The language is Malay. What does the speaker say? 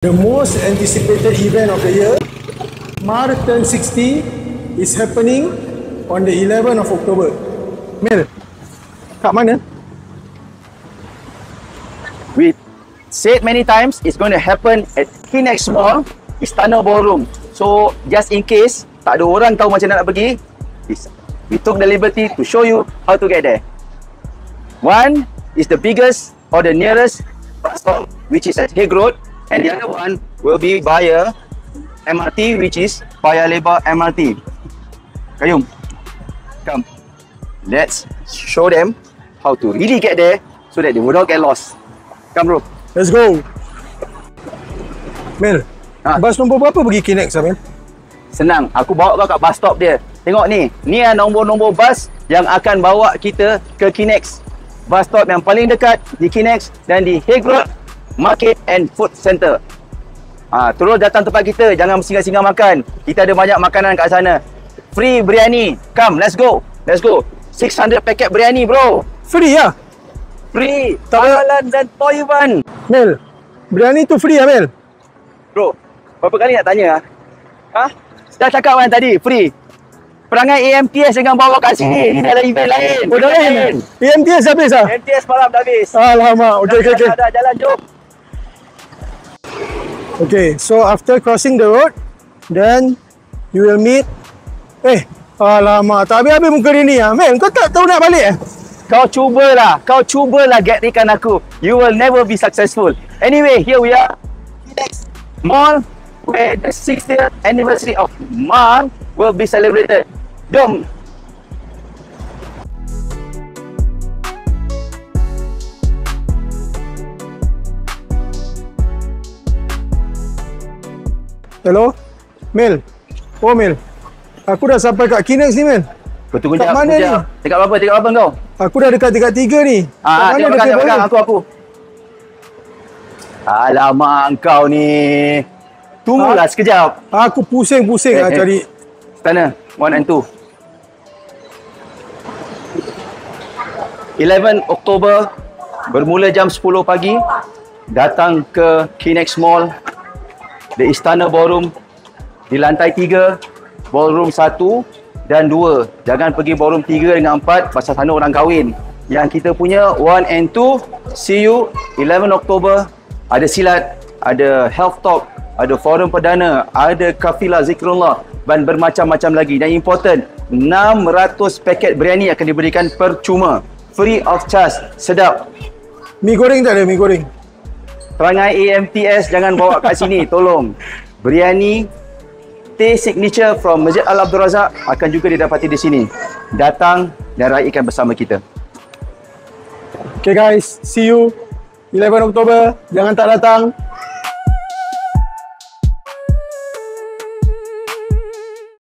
The most anticipated event of the year, Mar Turn 60, is happening on the 11th of October. Mel, kat mana? We said many times, it's going to happen at Kinex Mall, Istana Ballroom. So, just in case tak ada orang tahu macam nak pergi, we took the liberty to show you how to get there. One is the biggest or the nearest bus stop, which is at Hague Road. And the other one will be via MRT, which is Paya Lebar MRT. Kayum, come. Let's show them how to really get there so that they will not get lost. Come bro. Let's go. Mel, bas nombor berapa pergi Kinex, Mel? Senang, aku bawa kau kat bus stop dia. Tengok ni, ni nombor-nombor bas yang akan bawa kita ke Kinex. Bus stop yang paling dekat di Kinex dan di Hague Road Market and Food Center. Terus datang tempat kita, jangan singgah-singgah makan. Kita ada banyak makanan kat sana. Free biryani. Come, let's go. Let's go. 600 paket biryani, bro. Free ya? Free. Tawalan dan toyban. Mel, biryani tu free ya, Mel? Bro, berapa kali nak tanya? Dah cakap kan tadi, free. Perangai AMTS jangan bawa kat sini. Ini adalah event lain. Oh, dah lain? AMTS habis lah? AMTS malam dah habis. Alamak, okay. Dah jalan, jom. Okay, so after crossing the road, then you will meet. Alamak, tak habis-habis muka dia ni. Mel, kau tak tahu nak balik? Kau cubalah getkan aku. You will never be successful. Anyway, here we are. Kinex Mall, where the 60th anniversary of Mar will be celebrated. Jom. Hello? Mel? Oh, Mel. Aku dah sampai kat Kinex ni, Mel. Kau tunggu kat jap. mana ni? Dekat apa kau? Aku dah dekat tingkat 3 ni. Tengok belakang aku. Alamak kau ni. Tunggulah sekejap. Aku pusing-pusing cari. Sana, 1 and 2. 11 Oktober, bermula jam 10 pagi. Datang ke Kinex Mall, The Istana Ballroom, di lantai 3, Ballroom 1 dan 2. Jangan pergi Ballroom 3 dengan 4 pasal sana orang kahwin. Yang kita punya 1 and 2, see you 11 Oktober. Ada silat, ada health talk, ada forum perdana, ada kafilah zikrullah dan bermacam-macam lagi. Dan important, 600 paket biryani akan diberikan percuma, free of charge. Sedap. Mi goreng tak ada, mi goreng? Perangai AMTS jangan bawa kat sini, tolong. Biryani Teh Signature from Masjid Al Abdul Razak akan juga didapati di sini. Datang dan raikan bersama kita. Okay guys, see you 11 Oktober. Jangan tak datang.